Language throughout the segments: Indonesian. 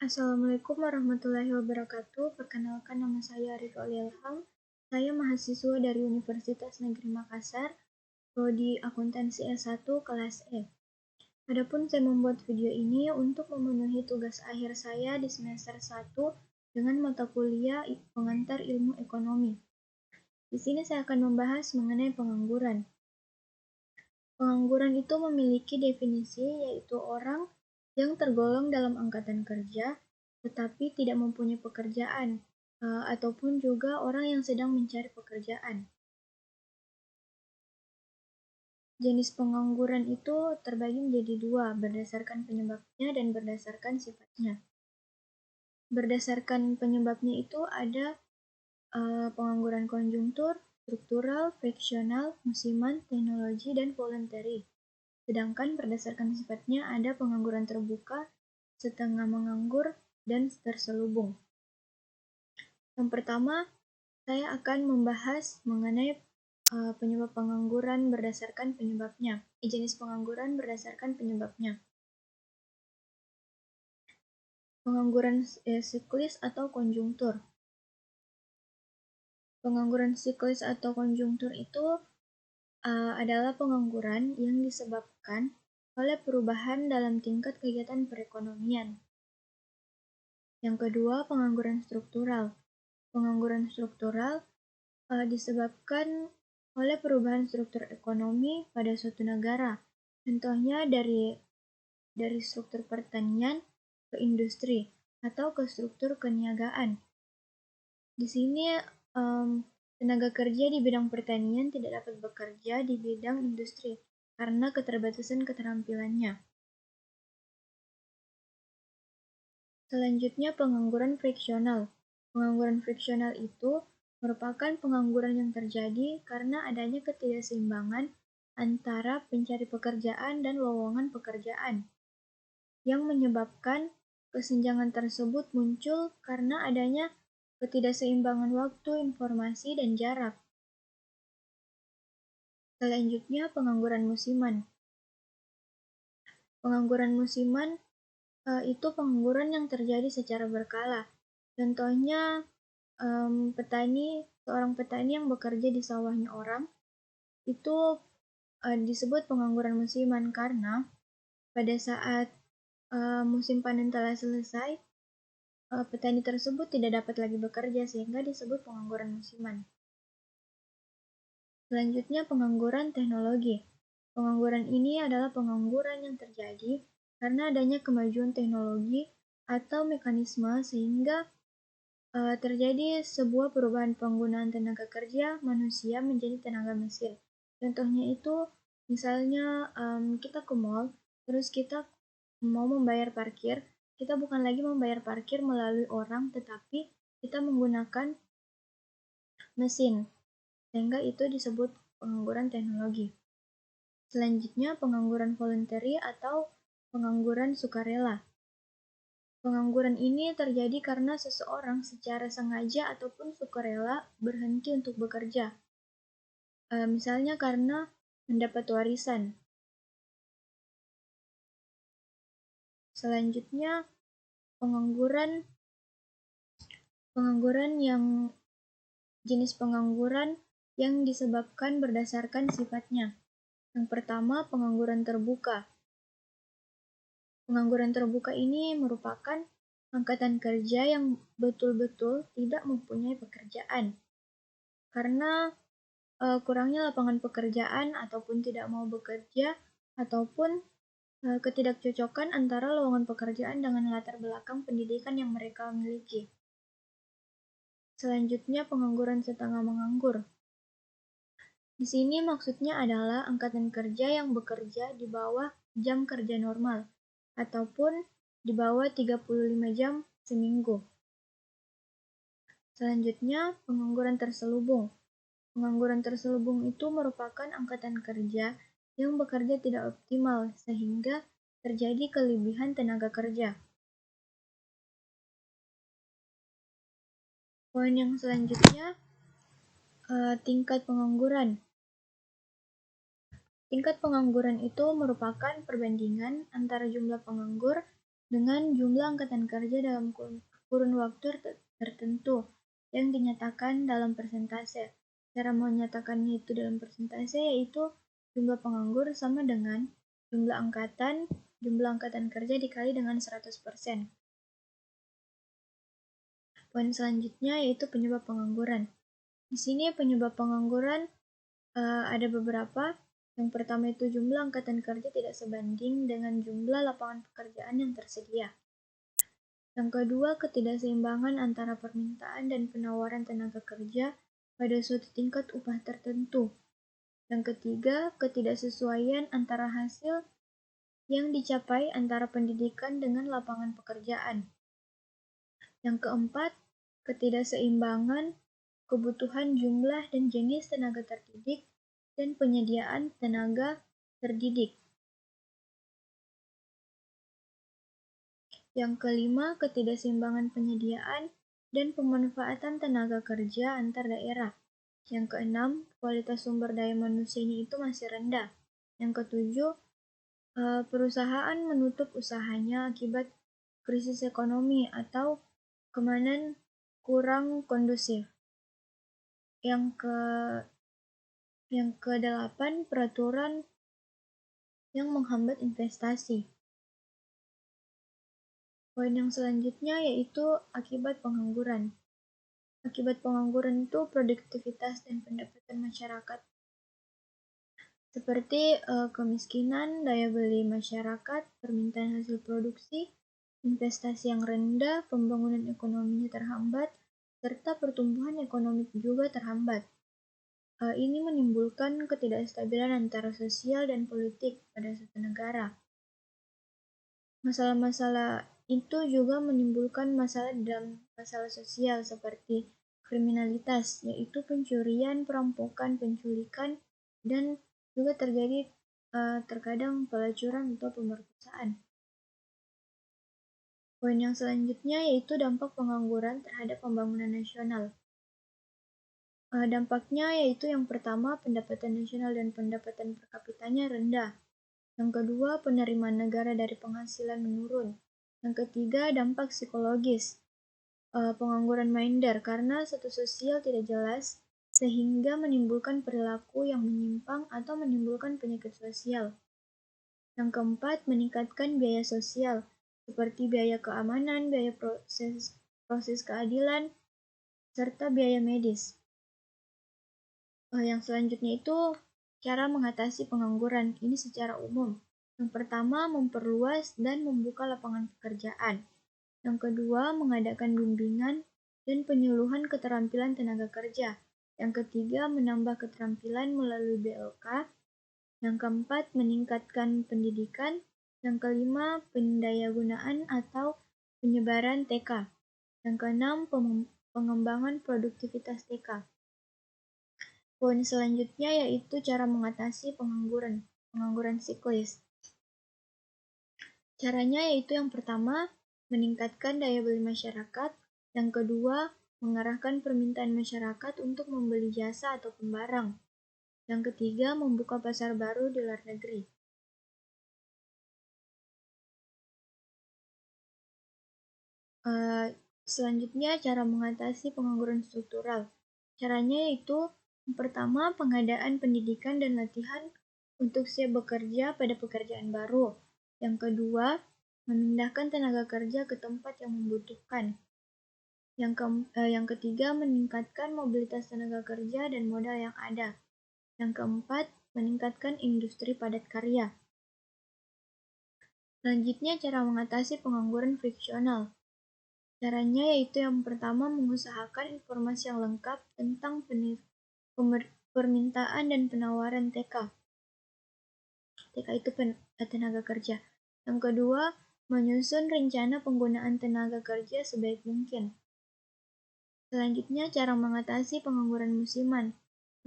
Assalamualaikum warahmatullahi wabarakatuh. Perkenalkan, nama saya Arif Ilham. Saya mahasiswa dari Universitas Negeri Makassar, prodi Akuntansi S1 kelas E. Adapun saya membuat video ini untuk memenuhi tugas akhir saya di semester 1 dengan mata kuliah pengantar ilmu ekonomi. Di sini saya akan membahas mengenai pengangguran. Pengangguran itu memiliki definisi, yaitu orang yang tergolong dalam angkatan kerja tetapi tidak mempunyai pekerjaan, ataupun juga orang yang sedang mencari pekerjaan. Jenis pengangguran itu terbagi menjadi dua, berdasarkan penyebabnya dan berdasarkan sifatnya. Berdasarkan penyebabnya itu ada pengangguran konjungtur, struktural, friksional, musiman, teknologi, dan voluntary. Sedangkan berdasarkan sifatnya ada pengangguran terbuka, setengah menganggur, dan terselubung. Yang pertama, saya akan membahas mengenai penyebab pengangguran berdasarkan penyebabnya. Jenis pengangguran berdasarkan penyebabnya. Pengangguran siklis atau konjungtur. Pengangguran siklis atau konjungtur itu adalah pengangguran yang disebabkan oleh perubahan dalam tingkat kegiatan perekonomian. Yang kedua, pengangguran struktural. Pengangguran struktural disebabkan oleh perubahan struktur ekonomi pada suatu negara. Contohnya dari struktur pertanian ke industri atau ke struktur keniagaan. Di sini tenaga kerja di bidang pertanian tidak dapat bekerja di bidang industri karena keterbatasan keterampilannya. Selanjutnya, pengangguran friksional. Pengangguran friksional itu merupakan pengangguran yang terjadi karena adanya ketidakseimbangan antara pencari pekerjaan dan lowongan pekerjaan, yang menyebabkan kesenjangan tersebut muncul karena adanya ketidakseimbangan waktu, informasi, dan jarak. Selanjutnya, pengangguran musiman. Pengangguran musiman itu pengangguran yang terjadi secara berkala. Contohnya, seorang petani yang bekerja di sawahnya orang, itu disebut pengangguran musiman karena pada saat musim panen telah selesai, petani tersebut tidak dapat lagi bekerja sehingga disebut pengangguran musiman. Selanjutnya, pengangguran teknologi. Pengangguran ini adalah pengangguran yang terjadi karena adanya kemajuan teknologi atau mekanisme sehingga terjadi sebuah perubahan penggunaan tenaga kerja manusia menjadi tenaga mesin. Contohnya itu, misalnya kita ke mall, terus kita mau membayar parkir, kita bukan lagi membayar parkir melalui orang, tetapi kita menggunakan mesin, sehingga itu disebut pengangguran teknologi. Selanjutnya, pengangguran voluntary atau pengangguran sukarela. Pengangguran ini terjadi karena seseorang secara sengaja ataupun sukarela berhenti untuk bekerja. Misalnya karena mendapat warisan. Selanjutnya, jenis pengangguran yang disebabkan berdasarkan sifatnya. Yang pertama, pengangguran terbuka. Pengangguran terbuka ini merupakan angkatan kerja yang betul-betul tidak mempunyai pekerjaan. Karena kurangnya lapangan pekerjaan ataupun tidak mau bekerja ataupun ketidakcocokan antara lowongan pekerjaan dengan latar belakang pendidikan yang mereka miliki. Selanjutnya, pengangguran setengah menganggur. Di sini maksudnya adalah angkatan kerja yang bekerja di bawah jam kerja normal ataupun di bawah 35 jam seminggu. Selanjutnya, pengangguran terselubung. Pengangguran terselubung itu merupakan angkatan kerja yang bekerja tidak optimal sehingga terjadi kelebihan tenaga kerja. Poin yang selanjutnya, tingkat pengangguran. Tingkat pengangguran itu merupakan perbandingan antara jumlah penganggur dengan jumlah angkatan kerja dalam kurun waktu tertentu yang dinyatakan dalam persentase. Cara menyatakannya itu dalam persentase yaitu jumlah penganggur sama dengan jumlah angkatan kerja dikali dengan 100%. Poin selanjutnya yaitu penyebab pengangguran. Di sini penyebab pengangguran ada beberapa. Yang pertama itu jumlah angkatan kerja tidak sebanding dengan jumlah lapangan pekerjaan yang tersedia. Yang kedua, ketidakseimbangan antara permintaan dan penawaran tenaga kerja pada suatu tingkat upah tertentu. Yang ketiga, ketidaksesuaian antara hasil yang dicapai antara pendidikan dengan lapangan pekerjaan. Yang keempat, ketidakseimbangan kebutuhan jumlah dan jenis tenaga terdidik dan penyediaan tenaga terdidik. Yang kelima, ketidakseimbangan penyediaan dan pemanfaatan tenaga kerja antar daerah. Yang keenam, kualitas sumber daya manusianya itu masih rendah. Yang ketujuh, perusahaan menutup usahanya akibat krisis ekonomi atau keamanan kurang kondusif. Yang kedelapan, peraturan yang menghambat investasi. Poin yang selanjutnya yaitu akibat pengangguran. Akibat pengangguran itu produktivitas dan pendapatan masyarakat. Seperti kemiskinan, daya beli masyarakat, permintaan hasil produksi, investasi yang rendah, pembangunan ekonominya terhambat, serta pertumbuhan ekonomi juga terhambat. Ini menimbulkan ketidakstabilan antara sosial dan politik pada suatu negara. Masalah-masalah itu juga menimbulkan masalah dalam masalah sosial seperti kriminalitas, yaitu pencurian, perampokan, penculikan, dan juga terjadi terkadang pelacuran atau pemerkosaan. Poin yang selanjutnya yaitu dampak pengangguran terhadap pembangunan nasional. Dampaknya yaitu yang pertama, pendapatan nasional dan pendapatan per kapitanya rendah. Yang kedua, penerimaan negara dari penghasilan menurun. Yang ketiga, dampak psikologis. Pengangguran minder karena status sosial tidak jelas sehingga menimbulkan perilaku yang menyimpang atau menimbulkan penyakit sosial. Yang keempat, meningkatkan biaya sosial seperti biaya keamanan, biaya proses keadilan, serta biaya medis. Yang selanjutnya itu cara mengatasi pengangguran ini secara umum. Yang pertama, memperluas dan membuka lapangan pekerjaan. Yang kedua, mengadakan bimbingan dan penyuluhan keterampilan tenaga kerja. Yang ketiga, menambah keterampilan melalui BLK. Yang keempat, meningkatkan pendidikan. Yang kelima, pendayagunaan atau penyebaran TK. Yang keenam, pengembangan produktivitas TK. Poin selanjutnya yaitu cara mengatasi pengangguran siklis. Caranya yaitu yang pertama, meningkatkan daya beli masyarakat. Yang kedua, mengarahkan permintaan masyarakat untuk membeli jasa atau barang. Yang ketiga, membuka pasar baru di luar negeri. Selanjutnya, cara mengatasi pengangguran struktural. Caranya yaitu yang pertama, pengadaan pendidikan dan latihan untuk siap bekerja pada pekerjaan baru. Yang kedua, memindahkan tenaga kerja ke tempat yang membutuhkan. Yang ketiga, meningkatkan mobilitas tenaga kerja dan modal yang ada. Yang keempat, meningkatkan industri padat karya. Selanjutnya, cara mengatasi pengangguran friksional. Caranya yaitu yang pertama, mengusahakan informasi yang lengkap tentang permintaan dan penawaran TK. TK itu tenaga kerja. Yang kedua, menyusun rencana penggunaan tenaga kerja sebaik mungkin. Selanjutnya, cara mengatasi pengangguran musiman.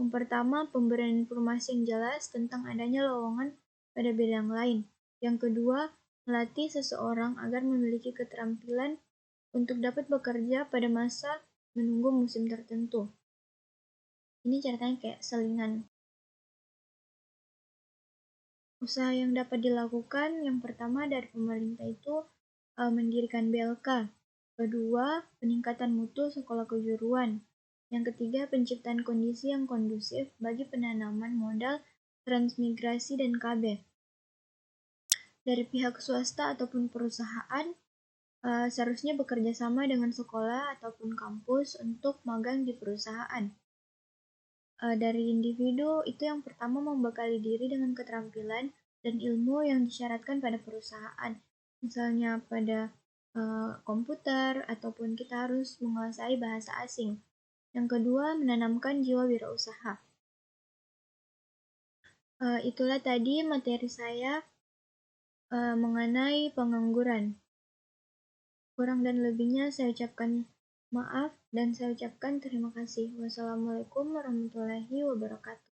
Yang pertama, pemberian informasi yang jelas tentang adanya lowongan pada bidang lain. Yang kedua, melatih seseorang agar memiliki keterampilan untuk dapat bekerja pada masa menunggu musim tertentu. Ini ceritanya kayak selingan. Usaha yang dapat dilakukan yang pertama dari pemerintah itu mendirikan BLK. Kedua, peningkatan mutu sekolah kejuruan. Yang ketiga, penciptaan kondisi yang kondusif bagi penanaman modal transmigrasi dan KB. Dari pihak swasta ataupun perusahaan, seharusnya bekerja sama dengan sekolah ataupun kampus untuk magang di perusahaan. Dari individu, itu yang pertama membekali diri dengan keterampilan dan ilmu yang disyaratkan pada perusahaan. Misalnya pada komputer, ataupun kita harus menguasai bahasa asing. Yang kedua, menanamkan jiwa wirausaha. Itulah tadi materi saya mengenai pengangguran. Kurang dan lebihnya saya ucapkan maaf dan saya ucapkan terima kasih. Wassalamualaikum warahmatullahi wabarakatuh.